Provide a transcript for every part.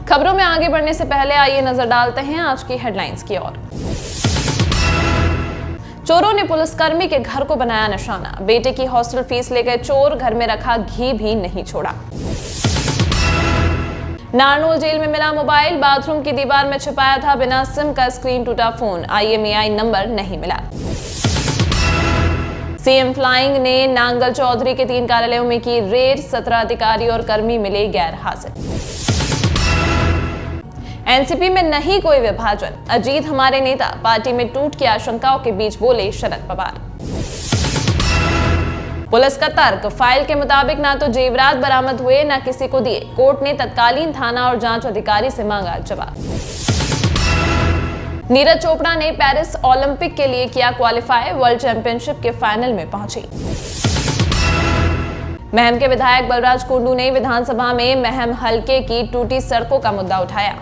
खबरों में आगे बढ़ने से पहले आइए नजर डालते हैं आज की हेडलाइंस की ओर। चोरों ने पुलिसकर्मी के घर को बनाया निशाना, बेटे की हॉस्टल फीस ले गए चोर, घर में रखा घी भी नहीं छोड़ा। नारनौल जेल में मिला मोबाइल, बाथरूम की दीवार में छिपाया था बिना सिम का स्क्रीन टूटा फोन, IMEI नंबर नहीं मिला। सीएम फ्लाइंग ने नांगल चौधरी के 3 कार्यालयों में की रेड, 17 अधिकारी और कर्मी मिले गैर हाजिर। एनसीपी में नहीं कोई विभाजन, अजीत हमारे नेता, पार्टी में टूट की आशंकाओं के बीच बोले शरद पवार। पुलिस का तर्क, फाइल के मुताबिक ना तो जेवरात बरामद हुए ना किसी को दिए, कोर्ट ने तत्कालीन थाना और जांच अधिकारी से मांगा जवाब। नीरज चोपड़ा ने पेरिस ओलंपिक के लिए किया क्वालिफाई, वर्ल्ड चैंपियनशिप के फाइनल में पहुंची। महम के विधायक बलराज कुंडू ने विधानसभा में महम हलके की टूटी सड़कों का मुद्दा उठाया।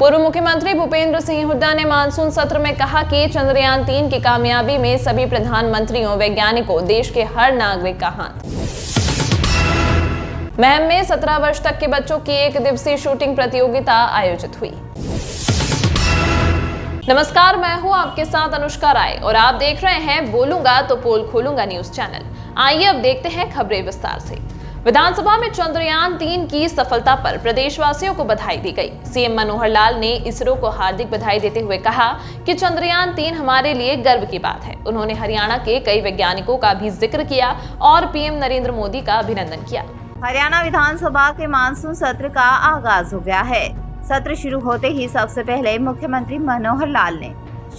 पूर्व मुख्यमंत्री भूपेंद्र सिंह हुड्डा ने मानसून सत्र में कहा कि चंद्रयान 3 की कामयाबी में सभी प्रधानमंत्रियों, वैज्ञानिकों, देश के हर नागरिक का हाथ। महम में 17 वर्ष तक के बच्चों की 1 दिवसीय शूटिंग प्रतियोगिता आयोजित हुई। नमस्कार, मैं हूं आपके साथ अनुष्का राय और आप देख रहे हैं बोलूंगा तो पोल खोलूंगा न्यूज चैनल। आइए अब देखते हैं खबरें विस्तार से। विधानसभा में चंद्रयान 3 की सफलता पर प्रदेशवासियों को बधाई दी गई। सीएम मनोहर लाल ने इसरो को हार्दिक बधाई देते हुए कहा कि चंद्रयान 3 हमारे लिए गर्व की बात है। उन्होंने हरियाणा के कई वैज्ञानिकों का भी जिक्र किया और पीएम नरेंद्र मोदी का अभिनंदन किया। हरियाणा विधानसभा के मानसून सत्र का आगाज हो गया है। सत्र शुरू होते ही सबसे पहले मुख्यमंत्री मनोहर लाल ने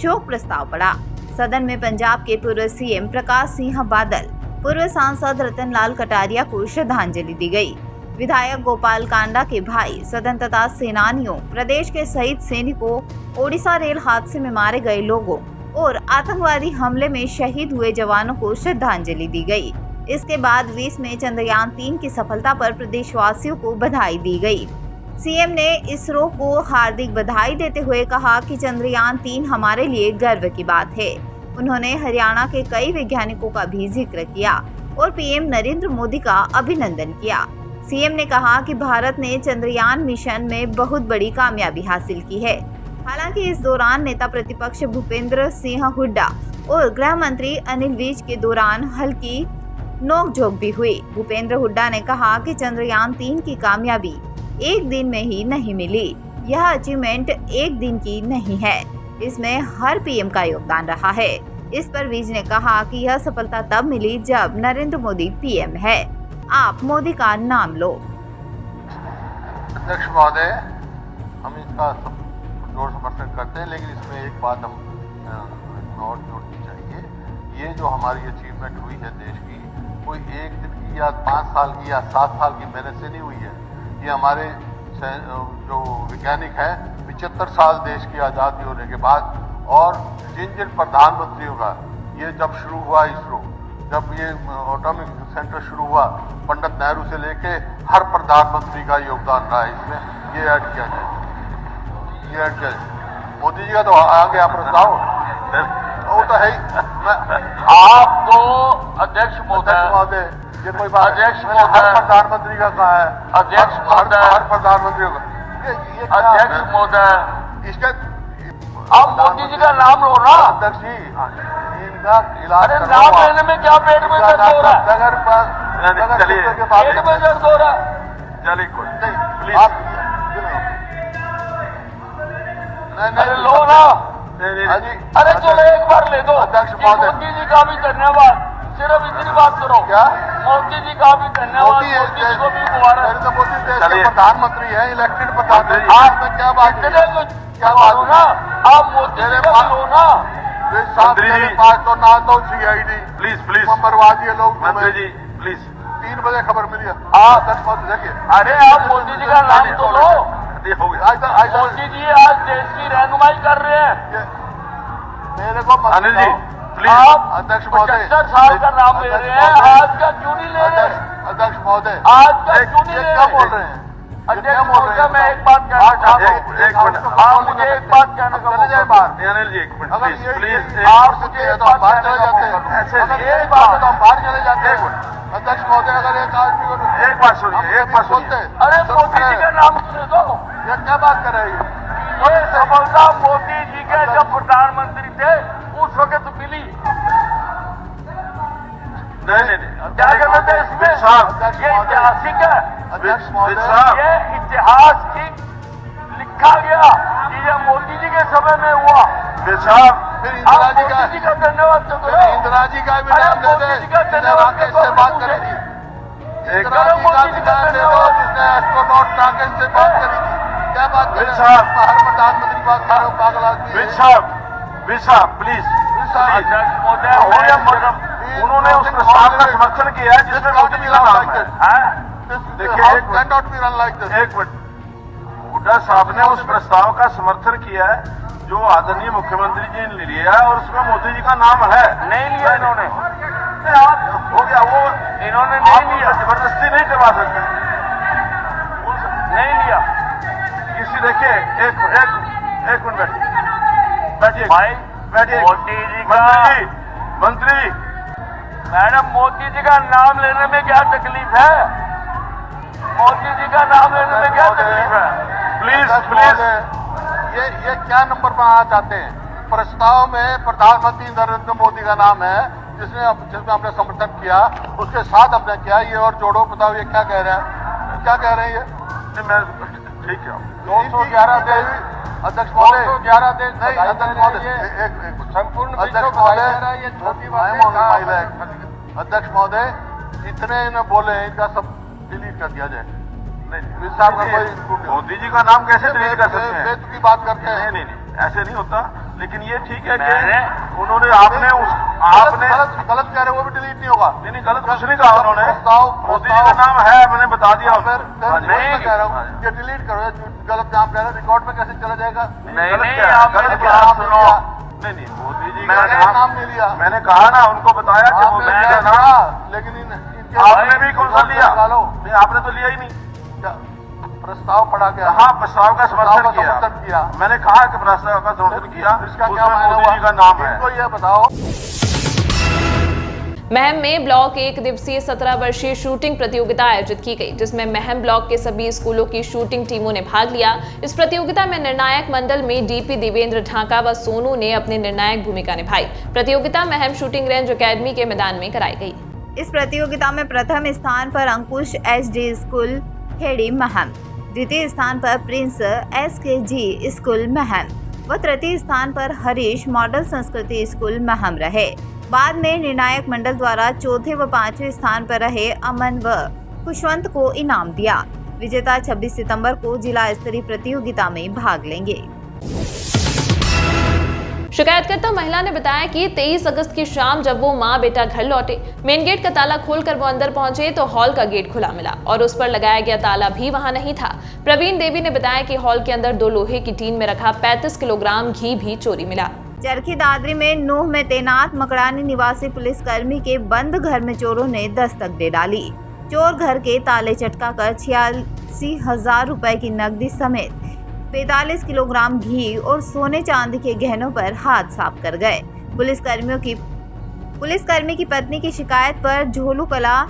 शोक प्रस्ताव पढ़ा। सदन में पंजाब के पूर्व सीएम प्रकाश सिंह बादल, पूर्व सांसद रतन लाल कटारिया को श्रद्धांजलि दी गई। विधायक गोपाल कांडा के भाई, सदन तथा सेनानियों, प्रदेश के शहीद सैनिकों, ओडिशा रेल हादसे में मारे गए लोगों और आतंकवादी हमले में शहीद हुए जवानों को श्रद्धांजलि दी गई। इसके बाद 20 में चंद्रयान 3 की सफलता पर प्रदेशवासियों को बधाई दी गई। सीएम ने इसरो को हार्दिक बधाई देते हुए कहा कि चंद्रयान 3 हमारे लिए गर्व की बात है। उन्होंने हरियाणा के कई वैज्ञानिकों का भी जिक्र किया और पीएम नरेंद्र मोदी का अभिनंदन किया। सीएम ने कहा कि भारत ने चंद्रयान मिशन में बहुत बड़ी कामयाबी हासिल की है। हालांकि इस दौरान नेता प्रतिपक्ष भूपेंद्र सिंह हुड्डा और गृह मंत्री अनिल विज के दौरान हल्की नोकझोंक भी हुई। भूपेंद्र हुड्डा ने कहा कि चंद्रयान 3 की कामयाबी एक दिन में ही नहीं मिली, यह अचीवमेंट एक दिन की नहीं है, इसमें हर पीएम का योगदान रहा है। इस पर विज ने कहा कि यह सफलता तब मिली जब नरेंद्र मोदी पीएम है। आप मोदी का नाम लो। अध्यक्ष महोदय, हम इसका जोर समर्थन करते हैं, लेकिन इसमें एक बात हम और जोड़नी चाहिए। ये जो हमारी अचीवमेंट हुई है देश की, कोई एक दिन की या 5 साल की या 7 साल की मेहनत से नहीं हुई है। ये हमारे जो वैज्ञानिक हैं, 75 साल देश की आज़ादी होने के बाद, और जिन प्रधानमंत्रियों का ये जब शुरू हुआ इसरो, जब ये एटॉमिक सेंटर शुरू हुआ, पंडित नेहरू से लेके हर प्रधानमंत्री का योगदान रहा है इसमें। ये ऐड किया जाए, ये ऐड किया जाए। मोदी जी का तो आ गया प्रस्ताव, वो तो है ही। आप तो अध्यक्ष महोदय, ये कोई बात, अध्यक्ष हर प्रधानमंत्री का कहा है, अध्यक्ष महोदय, हर प्रधानमंत्री का ये अध्यक्ष महोदय, इसका आप मोदी जी का नाम लो ना। अध्यक्ष जी, इनका इलाज, अरे नाम लेने में क्या पेट में दर्द हो रहा है? चलिए, पेट में दर्द हो रहा है। चलिए प्लीज, आप अरे लो ना। अरे चलो एक बार ले दो। अध्यक्ष महोदय, मोदी जी का भी धन्यवाद। सिर्फ इतनी बात करो। क्या मोदी जी का भी धन्यवाद। मोदी जी को भी मुबारक। नरेंद्र मोदी देश के प्रधानमंत्री हैं, इलेक्टेड प्रधानमंत्री। आप क्या बात है? क्या बात हो ना? आप मोदी जी का लो ना। मेरे पास तो ना तो CID, प्लीज मंबरवादी है लोग। मंत्री जी प्लीज, 3 बजे खबर मिली है। आप अध्यक्ष महोदय देखिए, अरे आप मोदी जी का नाम तो लो। मोदी जी आज देश की रहनुमाई कर रहे हैं। मेरे को अनिल जी प्लीज, आप अध्यक्ष महोदय 75 साल का नाम ले रहे हैं, आज का क्यों नहीं ले रहे? अध्यक्ष महोदय, आज का क्यों नहीं ले क्या बोल रहे? रहे हैं? अध्यक्ष महोदय, मैं एक बात कहना चाहता हूँ। एक मिनट, आप मुझे एक बात कहने का चले जाए बाहर। अनिल जी, एक मिनट अगर प्लीज ये प्लीज, आप मुझे तो हम बाहर चले जाते हैं। ऐसे अगर नहीं, ये एक बात है बात तो हम बाहर चले जाते हैं। अध्यक्ष महोदय, अगर एक आदमी को एक बात सुनिए, एक बात बोलते सुनिए। हैं, अरे मोदी जी का नाम सुने दो। ये क्या बात कर रहे हैं? ये सफलता मोदी जी के जब प्रधानमंत्री थे उस वक्त मिली। नहीं, क्या गलत है इसमें? ये ऐतिहासिक है। अध्यक्ष महोदय, ये इतिहास की लिखा गया कि ये मोदी जी के समय में हुआ। फिर इंदिरा जी का मोदी जी का धन्यवाद तो करो। इंदिरा जी का भी नाम दे दे, मोदी जी का धन्यवाद राकेश से बात करी थी। इंदिरा जी का भी नाम दे दो, जिसने एस्ट्रोनॉट राकेश से बात करी थी। क्या बात कर रहे हैं? हर प्रधानमंत्री बात कर रहे हो, पागल आदमी है। प्लीज अध्यक्ष महोदय, उन्होंने उस प्रस्ताव का समर्थन किया है जिसमें मोदी जी का नाम है। देखिए, एक मिनट, हुड्डा साहब ने उस प्रस्ताव का समर्थन किया है जो आदरणीय मुख्यमंत्री जी ने लिया है और उसमें मोदी जी का नाम है। नहीं लिया इन्होंने, हो गया वो, इन्होंने नहीं लिया। जबरदस्ती नहीं करवा सकते, नहीं लिया किसी। देखिए, एक मिनट बैठिए, बैठिए। मोदी जी का मंत्री मैडम, मोदी जी का नाम लेने में क्या तकलीफ है? मोदी जी का नाम लेने में क्या तकलीफ है? प्लीज ये क्या नंबर पर आना चाहते हैं? प्रस्ताव में प्रधानमंत्री नरेंद्र मोदी का नाम है, जिसमें हमने समर्थन किया, उसके साथ हमने किया। ये और जोड़ो, बताओ ये क्या कह रहे हैं? क्या कह रहे हैं ये? मैं ठीक है, 211 देश, अध्यक्ष महोदय, 211 देश नहीं, अध्यक्ष महोदय, एक संपूर्ण अध्यक्ष महोदय, ये छोटी अध्यक्ष महोदय, इतने न बोले, इनका सब डिलीट कर दिया जाए। नहीं, साहब का कोई मोदी जी का नाम कैसे डिलीट कर सकते हैं? की बात करते हैं। नहीं, ऐसे नहीं होता। लेकिन ये ठीक है कि उन्होंने आपने गलत कह रहे, वो भी डिलीट नहीं होगा। नहीं, गलत कुछ नहीं कहा उन्होंने। मोदी जी का प्रस्ताव नाम है, मैंने बता दिया। फिर मैं कह रहा हूँ, ये डिलीट करो, गलत नाम कह रहे हैं, रिकॉर्ड में कैसे चला जाएगा? नहीं, मोदी जी का नाम नहीं लिया। मैंने कहा ना, उनको बताया कि मोदी जी का नाम, लेकिन आपने भी कौन सा लिया? नहीं, आपने तो लिया ही नहीं। प्रस्ताव पढ़ा गया। हाँ, प्रस्ताव का समर्थन किया। मैंने कहा कि प्रस्ताव का समर्थन किया, इसका क्या मायना मोदी जी का नाम है। इनको ये बताओ। महम में ब्लॉक 1 दिवसीय 17 वर्षीय शूटिंग प्रतियोगिता आयोजित की गई, जिसमें महम ब्लॉक के सभी स्कूलों की शूटिंग टीमों ने भाग लिया। इस प्रतियोगिता में निर्णायक मंडल में डीपी देवेंद्र ढाका व सोनू ने अपनी निर्णायक भूमिका निभाई। प्रतियोगिता महम शूटिंग रेंज एकेडमी के मैदान में कराई गई। इस प्रतियोगिता में प्रथम स्थान पर अंकुश एचडी स्कूल खेड़ी महम, द्वितीय स्थान पर प्रिंस एसकेजी स्कूल महम व तृतीय स्थान पर हरीश मॉडल संस्कृति स्कूल महम रहे। बाद में निर्णायक मंडल द्वारा चौथे व पांचवें स्थान पर रहे अमन व खुशवंत को इनाम दिया। विजेता 26 सितंबर को जिला स्तरीय प्रतियोगिता में भाग लेंगे। शिकायतकर्ता महिला ने बताया कि 23 अगस्त की शाम जब वो मां बेटा घर लौटे, मेन गेट का ताला खोलकर वो अंदर पहुंचे तो हॉल का गेट खुला मिला और उस पर लगाया गया ताला भी वहां नहीं था। प्रवीण देवी ने बताया कि हॉल के अंदर 2 लोहे की टीन में रखा 35 किलोग्राम घी भी चोरी मिला। चरखी दादरी में नूह में तैनात मकड़ानी निवासी पुलिसकर्मी के बंद घर में चोरों ने दस्तक दे डाली। चोर घर के ताले चटकाकर 86,000 रुपए की नकदी समेत 45 किलोग्राम घी और सोने चांदी के गहनों पर हाथ साफ कर गए। पुलिसकर्मी की पत्नी की शिकायत पर झोलू कला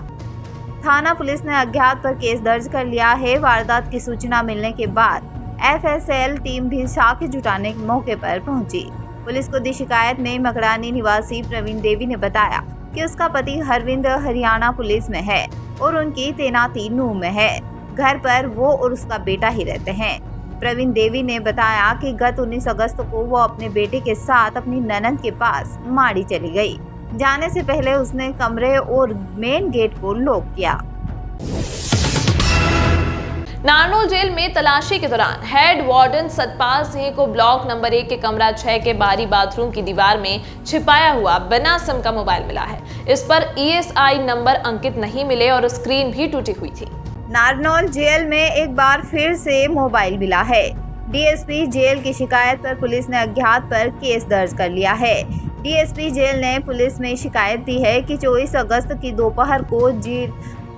थाना पुलिस ने अज्ञात पर केस दर्ज कर लिया है। वारदात की सूचना मिलने के बाद एफएसएल टीम भी साक्ष्य जुटाने के मौके पर पहुंची। पुलिस को दी शिकायत में मकड़ानी निवासी प्रवीण देवी ने बताया कि उसका पति हरविंद हरियाणा पुलिस में है और उनकी तैनाती नूह में है। घर पर वो और उसका बेटा ही रहते हैं। प्रवीण देवी ने बताया कि गत 19 अगस्त को वो अपने बेटे के साथ अपनी ननद के पास माड़ी चली गई। जाने से पहले उसने कमरे और मेन गेट को लॉक किया। नारनौल जेल में तलाशी के दौरान हेड वार्डन सतपाल सिंह को ब्लॉक नंबर 1 के कमरा 6 के बाहरी बाथरूम की दीवार में छिपाया हुआ बिना सिम का मोबाइल मिला है। इस पर ESI नंबर अंकित नहीं मिले और स्क्रीन भी टूटी हुई थी। नारनौल जेल में एक बार फिर से मोबाइल मिला है। डीएसपी जेल की शिकायत पर पुलिस ने अज्ञात पर केस दर्ज कर लिया है। डीएसपी जेल ने पुलिस में शिकायत दी है कि 24 अगस्त की दोपहर को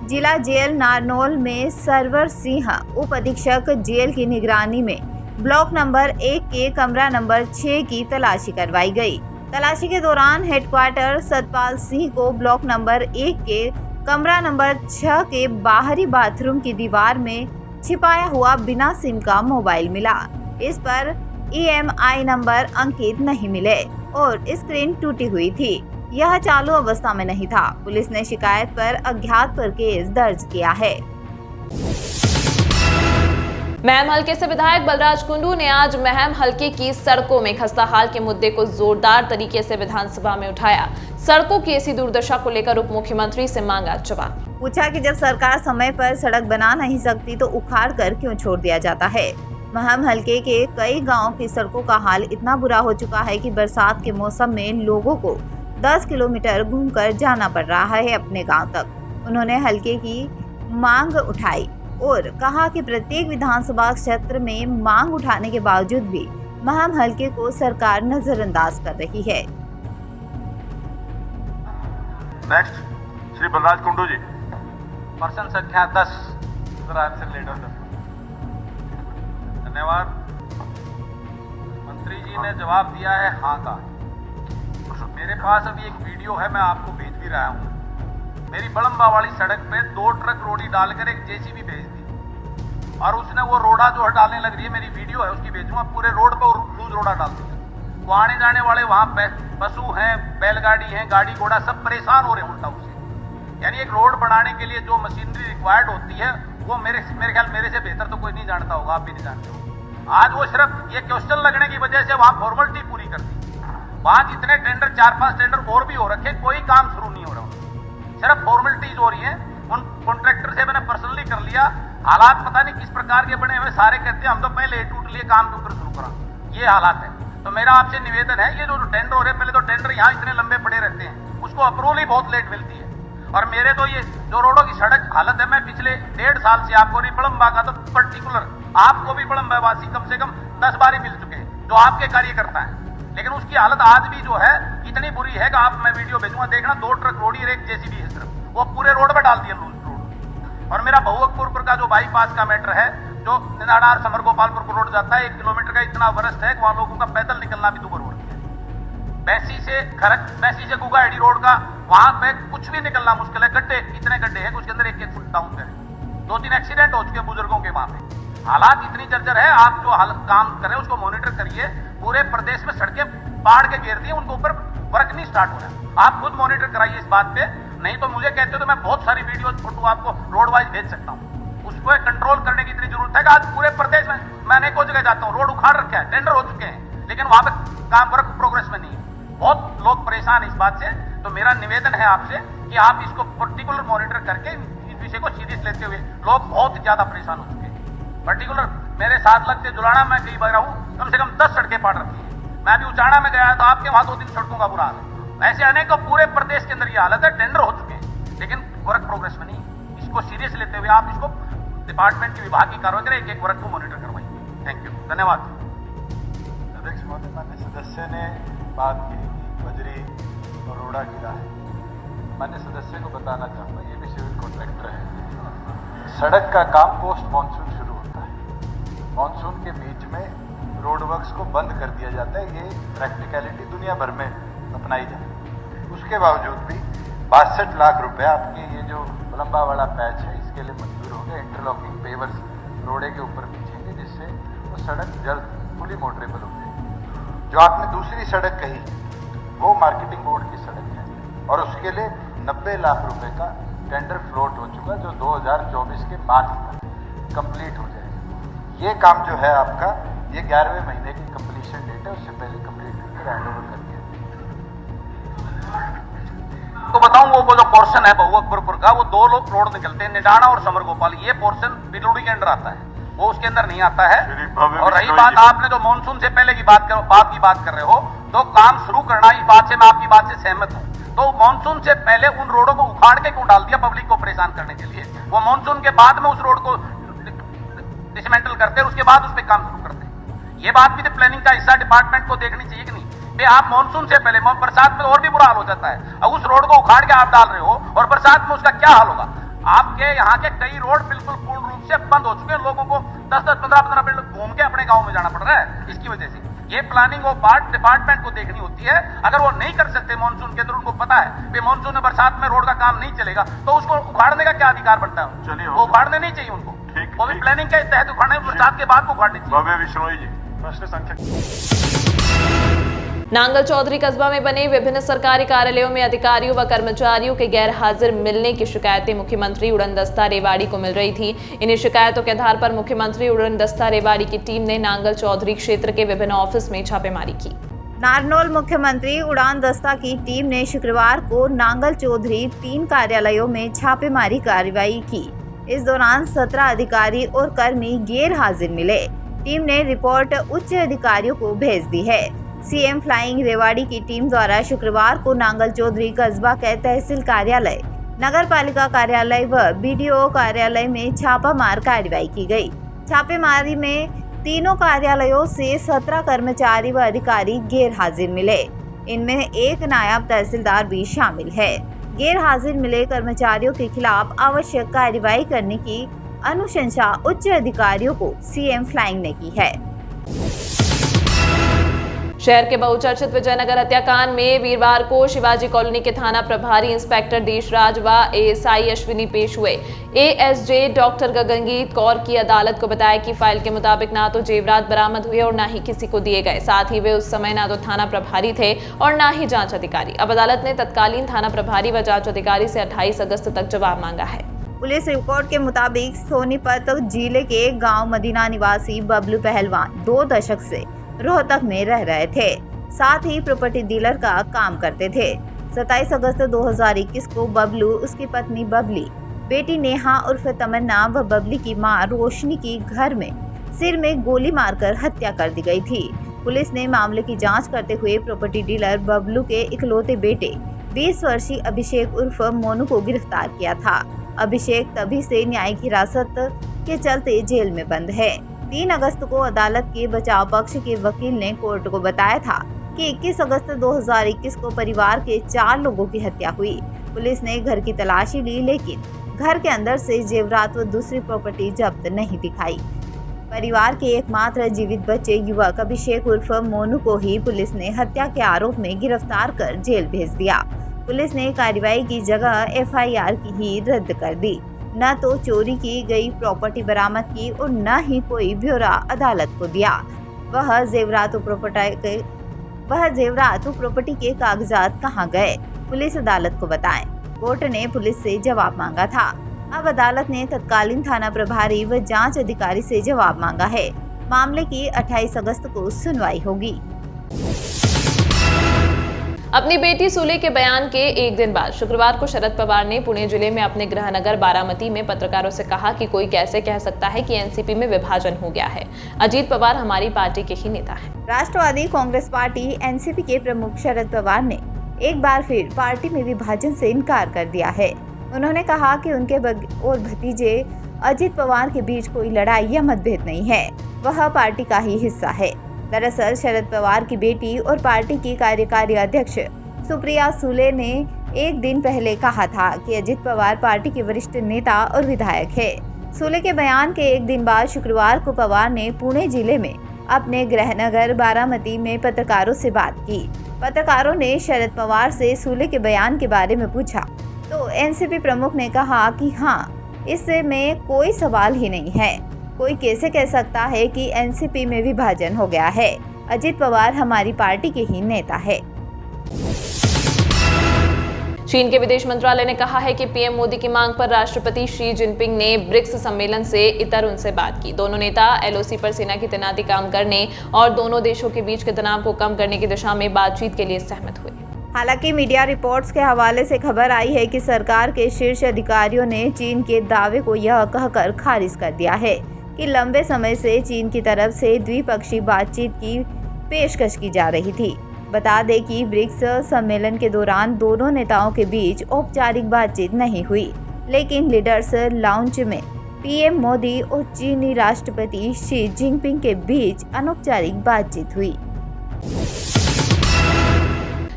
जिला जेल नारनौल में सरवर सिंह उप अधीक्षक जेल की निगरानी में ब्लॉक नंबर 1 के कमरा नंबर 6 की तलाशी करवाई गई। तलाशी के दौरान हेडक्वार्टर सतपाल सिंह को ब्लॉक नंबर 1 के कमरा नंबर 6 के बाहरी बाथरूम की दीवार में छिपाया हुआ बिना सिम का मोबाइल मिला। इस पर EMI नंबर अंकित नहीं मिले और स्क्रीन टूटी हुई थी। यह चालू अवस्था में नहीं था। पुलिस ने शिकायत पर अज्ञात पर केस दर्ज किया है। महम हलके से विधायक बलराज कुंडू ने आज महम हलके की सड़कों में खस्ताहाल के मुद्दे को जोरदार तरीके से विधानसभा में उठाया। सड़कों की ऐसी दुर्दशा को लेकर उप मुख्यमंत्री से मांगा जवाब। पूछा कि जब सरकार समय पर सड़क बना नहीं सकती तो उखाड़ कर क्यों छोड़ दिया जाता है। महम हलके के कई गांवों की सड़कों का हाल इतना बुरा हो चुका है कि बरसात के मौसम में लोगों को 10 किलोमीटर घूमकर जाना पड़ रहा है अपने गांव तक। उन्होंने हलके की मांग उठाई और कहा कि प्रत्येक विधानसभा क्षेत्र में मांग उठाने के बावजूद भी महम हलके को सरकार नजरअंदाज कर रही है। नेक्स्ट श्री बलराज कुंडू जी। पर्सन संख्या 10 आंसर लेटर। धन्यवाद। मंत्री जी ने जवाब दिया है हाँ का। मेरे पास अभी एक वीडियो है, मैं आपको भेज भी रहा हूँ। मेरी बड़म्बा वाली सड़क पे 2 ट्रक रोड़ी डालकर एक JCB भेज दी और उसने वो रोड़ा जो डालने लग रही है, मेरी वीडियो है उसकी भेजूंगा, पूरे रोड पे लूज रोड़ा डाल दिया। वो आने जाने वाले वहाँ पशु हैं, बैलगाड़ी हैं, गाड़ी घोड़ा सब परेशान हो रहे हैं उल्टा उससे। यानी एक रोड बनाने के लिए जो मशीनरी रिक्वायर्ड होती है वो मेरे ख्याल मेरे से बेहतर तो कोई नहीं जानता होगा, आप भी नहीं जानते हो। आज वो सिर्फ ये क्वेश्चन लगने की वजह से वहाँ फॉर्मेलिटी पूरी कर दी। वहाँ जितने टेंडर 4-5 टेंडर और भी हो रखे, कोई काम शुरू नहीं हो रहा, सिर्फ फॉर्मेलिटीज हो रही है। उन कॉन्ट्रैक्टर से मैंने पर्सनली कर लिया। हालात पता नहीं किस प्रकार के बने हुए, सारे कहते हैं हम तो पहले टूट लिए काम के ऊपर शुरू करा, ये हालात है। तो मेरा आपसे निवेदन है, ये जो टेंडर हो रहे हैं, पहले तो टेंडर यहाँ इतने लंबे पड़े रहते हैं, उसको अप्रूवल ही बहुत लेट मिलती है। और मेरे तो ये जो रोडों की सड़क हालत है, मैं पिछले 1.5 साल से आपको बड़म्बा का तो पर्टिकुलर, आपको भी बड़म्बा वासी कम से कम 10 बार ही मिल चुके हैं जो आपके कार्यकर्ता हैं, लेकिन उसकी हालत आज भी जो है इतनी बुरी है कि आप, मैं वीडियो भेजूंगा देखना, 2 ट्रक रोड़ी और एक JCB है सिर्फ, वो पूरे रोड पे डाल दिया रोड। और मेरा बहुअकपुर का जो बाईपास का मैटर है, जो निनाडार समर गोपालपुर रोड जाता है, 1 किलोमीटर का इतना वरस्ट है कि वहां लोगों का पैदल निकलना भी दुभर हो रहा है। बैसी से गुगाहेड़ी रोड का वहां पे कुछ भी निकलना मुश्किल है, गड्ढे इतने गड्ढे हैं, उसके अंदर 1-1 फुट डाउन है। 2-3 एक्सीडेंट हो चुके हैं बुजुर्गों के वहां पे। हालात इतनी जर्जर है, आप जो काम करें उसको मॉनिटर करिए। पूरे प्रदेश में सड़कें पहाड़ के घेर दी, उनके ऊपर वर्क नहीं स्टार्ट हो रहा। आप खुद मॉनिटर कराइए इस बात पे, नहीं तो मुझे कहते हो तो मैं बहुत सारी वीडियो फोटो आपको रोड वाइज भेज सकता हूँ। उसको कंट्रोल करने की इतनी जरूरत है कि आज पूरे प्रदेश में मैं अनेकों जगह जाता हूँ, रोड उखाड़ रखा है, टेंडर हो चुके हैं, लेकिन वहां पे काम वर्क प्रोग्रेस में नहीं है। बहुत लोग परेशान है इस बात से। तो मेरा निवेदन है आपसे कि आप इसको पर्टिकुलर मॉनिटर करके इस विषय को सीरियस लेते हुए, लोग बहुत ज्यादा परेशान हो चुके हैं। पर्टिकुलर मेरे साथ लगते जुलाना में कई बार हूँ, कम से कम 10 सड़कें पाड़ रखी है। मैं अभी उचाना में गया तो आपके वहां 2-3 सड़कों का बुरा हाल है। ऐसे अनेकों पूरे प्रदेश के अंदर ये हालत है, टेंडर हो चुके हैं लेकिन वर्क प्रोग्रेस में नहीं। इसको सीरियस लेते हुए आप इसको डिपार्टमेंट की विभाग की कार्रवाई करें, एक वर्क को मॉनिटर करवाइए। थैंक यू, धन्यवाद। अध्यक्ष महोदय, माननीय सदस्य ने बात की बजरी और रोड़ा गिरा है। माननीय सदस्य को बताना चाहूँगा, ये भी सिविल कॉन्ट्रैक्टर है। सड़क का काम पोस्ट मानसून शुरू होता है, मानसून के बीच में रोड वर्क्स को बंद कर दिया जाता है। ये प्रैक्टिकलिटी दुनिया भर में अपनाई जाती है। उसके बावजूद भी 62 लाख रुपए आपके ये जो लंबा वाला पैच है इसके लिए मंजूर हो गया। इंटरलॉकिंग पेवर्स रोडे के ऊपर बिछेंगे जिससे वो सड़क जल्द फुली मोटरेबल हो जाएगी। जो आपने दूसरी सड़क कही वो मार्केटिंग बोर्ड की सड़क है और उसके लिए 90 लाख रुपए का टेंडर फ्लोट हो चुका, जो 2024 के मार्च तक कंप्लीट हो जाएगा। ये काम जो है आपका, ये 11वें महीने की कंप्लीशन डेट है, उससे पहले कंप्लीट करके हैंड ओवर कर दिया। तो बताऊं, वो जो पोर्शन है बहुअकबरपुर का, वो 2 लोग रोड निकलते हैं, निडाना और समर गोपाल। ये पोर्शन बिलुड़ी के अंदर आता है, वो उसके अंदर नहीं आता है। और रही बात आपने जो मानसून से पहले की बात कर रहे हो, तो काम शुरू करना, इस बात से मैं आपकी बात से सहमत हूं। तो मानसून से पहले उन रोडों को उखाड़ के क्यों डाल दिया पब्लिक को परेशान करने के लिए? वो मानसून के बाद में उस रोड को डिसमेंटल करते हैं, उसके बाद उस पर काम शुरू करते हैं। ये बात भी तो प्लानिंग का हिस्सा डिपार्टमेंट को देखनी चाहिए कि नहीं? आप मानसून से पहले, बरसात में और भी बुरा हाल हो जाता है, अब उस रोड को उखाड़ के आप डाल रहे हो और बरसात में उसका क्या हाल होगा? आपके यहाँ के कई रोड बिल्कुल पूर्ण रूप से बंद हो चुके हैं, लोगों को 10-10, 15-15 मिनट घूम के अपने गांव में जाना पड़ रहा है। इसकी वजह से ये प्लानिंग और पार्ट डिपार्टमेंट को देखनी होती है। अगर वो नहीं कर सकते मानसून के अंदर, उनको पता है कि मानसून में बरसात में रोड का काम नहीं चलेगा, तो उसको उखाड़ने का क्या अधिकार बनता है? चलिए, वो उखाड़ने नहीं चाहिए उनको, वो भी प्लानिंग के तहत उखाड़ने, बरसात के बाद उखाड़ने चाहिए। भव्य विश्नोई जी, प्रश्न संख्या नांगल चौधरी कस्बा में बने विभिन्न सरकारी कार्यालयों में अधिकारियों व कर्मचारियों के गैर हाजिर मिलने की शिकायतें मुख्यमंत्री उड़नदस्ता रेवाड़ी को मिल रही थी। इन्हीं शिकायतों के आधार पर मुख्यमंत्री उड़नदस्ता रेवाड़ी की टीम ने नांगल चौधरी क्षेत्र के विभिन्न ऑफिस में छापेमारी की। नारनौल मुख्यमंत्री उड़ान दस्ता की टीम ने शुक्रवार को नांगल चौधरी 3 कार्यालयों में छापेमारी कार्रवाई की। इस दौरान 17 अधिकारी और कर्मी गैर हाजिर मिले। टीम ने रिपोर्ट उच्च अधिकारियों को भेज दी है। सीएम फ्लाइंग रेवाड़ी की टीम द्वारा शुक्रवार को नांगल चौधरी कस्बा के तहसील कार्यालय, नगर पालिका कार्यालय व बीडीओ कार्यालय में छापामार कार्रवाई की गई। छापेमारी में तीनों कार्यालयों से 17 कर्मचारी व अधिकारी गैर हाजिर मिले। इनमें एक नायब तहसीलदार भी शामिल है। गैर हाजिर मिले कर्मचारियों के खिलाफ आवश्यक कार्रवाई करने की अनुशंसा उच्च अधिकारियों को सीएम फ्लाइंग ने की है। शहर के बहुचर्चित विजयनगर हत्याकांड में वीरवार को शिवाजी कॉलोनी के थाना प्रभारी इंस्पेक्टर देशराज व एएसआई अश्विनी पेश हुए। एएसजे डॉक्टर गगनजीत कौर की अदालत को बताया कि फाइल के मुताबिक ना तो जेवरात बरामद हुए और ना ही किसी को दिए गए। साथ ही वे उस समय ना तो थाना प्रभारी थे और ना ही जांच अधिकारी। अब अदालत ने तत्कालीन थाना प्रभारी व जांच अधिकारी से 28 अगस्त तक जवाब मांगा है। पुलिस रिपोर्ट के मुताबिक सोनीपत जिले के गांव मदीना निवासी बबलू पहलवान 2 दशक से रोहतक में रह रहे थे। साथ ही प्रॉपर्टी डीलर का काम करते थे। 27 अगस्त 2021 को बबलू, उसकी पत्नी बबली, बेटी नेहा उर्फ तमन्ना व बबली की मां रोशनी की घर में सिर में गोली मारकर हत्या कर दी गई थी। पुलिस ने मामले की जांच करते हुए प्रॉपर्टी डीलर बबलू के इकलौते बेटे 20 वर्षीय अभिषेक उर्फ मोनू को गिरफ्तार किया था। अभिषेक तभी से न्यायिक हिरासत के चलते जेल में बंद है। 3 अगस्त को अदालत के बचाव पक्ष के वकील ने कोर्ट को बताया था कि 21 अगस्त 2021 को परिवार के 4 लोगों की हत्या हुई। पुलिस ने घर की तलाशी ली, लेकिन घर के अंदर से जेवरात व दूसरी प्रॉपर्टी जब्त नहीं दिखाई। परिवार के एकमात्र जीवित बच्चे युवक अभिषेक उर्फ मोनू को ही पुलिस ने हत्या के आरोप में गिरफ्तार कर जेल भेज दिया। पुलिस ने कार्रवाई की जगह एफआईआर की ही रद्द कर दी। न तो चोरी की गई प्रॉपर्टी बरामद की और न ही कोई ब्यौरा अदालत को दिया। वह जेवरात प्रॉपर्टी के कागजात कहां गए, पुलिस अदालत को बताएं। कोर्ट ने पुलिस से जवाब मांगा था। अब अदालत ने तत्कालीन थाना प्रभारी व जांच अधिकारी से जवाब मांगा है। मामले की 28 अगस्त को सुनवाई होगी। अपनी बेटी सूले के बयान के एक दिन बाद शुक्रवार को शरद पवार ने पुणे जिले में अपने गृहनगर बारामती में पत्रकारों से कहा कि कोई कैसे कह सकता है कि एनसीपी में विभाजन हो गया है। अजीत पवार हमारी पार्टी के ही नेता हैं। राष्ट्रवादी कांग्रेस पार्टी एनसीपी के प्रमुख शरद पवार ने एक बार फिर पार्टी में विभाजन से इनकार कर दिया है। उन्होंने कहा कि उनके और भतीजे अजीत पवार के बीच कोई लड़ाई या मतभेद नहीं है, वह पार्टी का ही हिस्सा है। दरअसल शरद पवार की बेटी और पार्टी की कार्यकारी अध्यक्ष सुप्रिया सूले ने एक दिन पहले कहा था कि अजित पवार पार्टी के वरिष्ठ नेता और विधायक है। सूले के बयान के एक दिन बाद शुक्रवार को पवार ने पुणे जिले में अपने गृहनगर बारामती में पत्रकारों से बात की। पत्रकारों ने शरद पवार से सूले के बयान के बारे में पूछा तो एनसीपी प्रमुख ने कहा कि हाँ, इसमें कोई सवाल ही नहीं है। कोई कैसे कह सकता है कि एनसीपी में विभाजन हो गया है। अजित पवार हमारी पार्टी के ही नेता है। चीन के विदेश मंत्रालय ने कहा है कि पीएम मोदी की मांग पर राष्ट्रपति शी जिनपिंग ने ब्रिक्स सम्मेलन से इतर उनसे बात की। दोनों नेता एलओसी पर सेना की तैनाती कम करने और दोनों देशों के बीच के तनाव को कम करने की दिशा में बातचीत के लिए सहमत हुए। हालांकि मीडिया रिपोर्ट्स के हवाले से खबर आई है कि सरकार के शीर्ष अधिकारियों ने चीन के दावे को यह कहकर खारिज कर दिया है कि लंबे समय से चीन की तरफ से द्विपक्षीय बातचीत की पेशकश की जा रही थी। बता दें कि ब्रिक्स सम्मेलन के दौरान दोनों नेताओं के बीच औपचारिक बातचीत नहीं हुई, लेकिन लीडर्स लाउंज में पीएम मोदी और चीनी राष्ट्रपति शी जिनपिंग के बीच अनौपचारिक बातचीत हुई।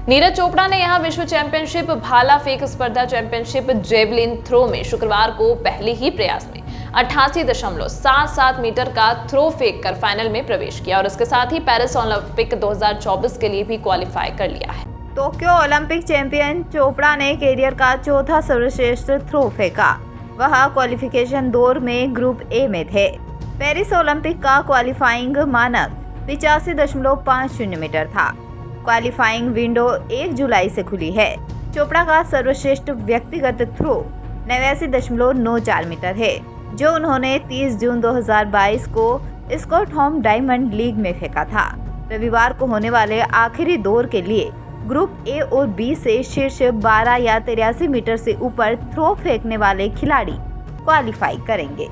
नीरज चोपड़ा ने यहां विश्व चैंपियनशिप भाला फेंक स्पर्धा चैंपियनशिप जेवलिन थ्रो में शुक्रवार को पहले ही प्रयास में 88.77 मीटर का थ्रो फेंक कर फाइनल में प्रवेश किया और इसके साथ ही पेरिस ओलंपिक 2024 के लिए भी क्वालिफाई कर लिया है। टोक्यो ओलंपिक चैंपियन चोपड़ा ने कैरियर का चौथा सर्वश्रेष्ठ थ्रो फेंका। वह क्वालिफिकेशन दौर में ग्रुप ए में थे। पेरिस ओलंपिक का क्वालिफाइंग मानक 85.50 मीटर था। क्वालिफाइंग विंडो 1 जुलाई से खुली है। चोपड़ा का सर्वश्रेष्ठ व्यक्तिगत थ्रो 89.94 मीटर है, जो उन्होंने 30 जून 2022 को स्टॉकहोम डायमंड लीग में फेंका था। रविवार को होने वाले आखिरी दौर के लिए ग्रुप ए और बी से शीर्ष 12 या 83 मीटर से ऊपर थ्रो फेंकने वाले खिलाड़ी क्वालिफाई करेंगे।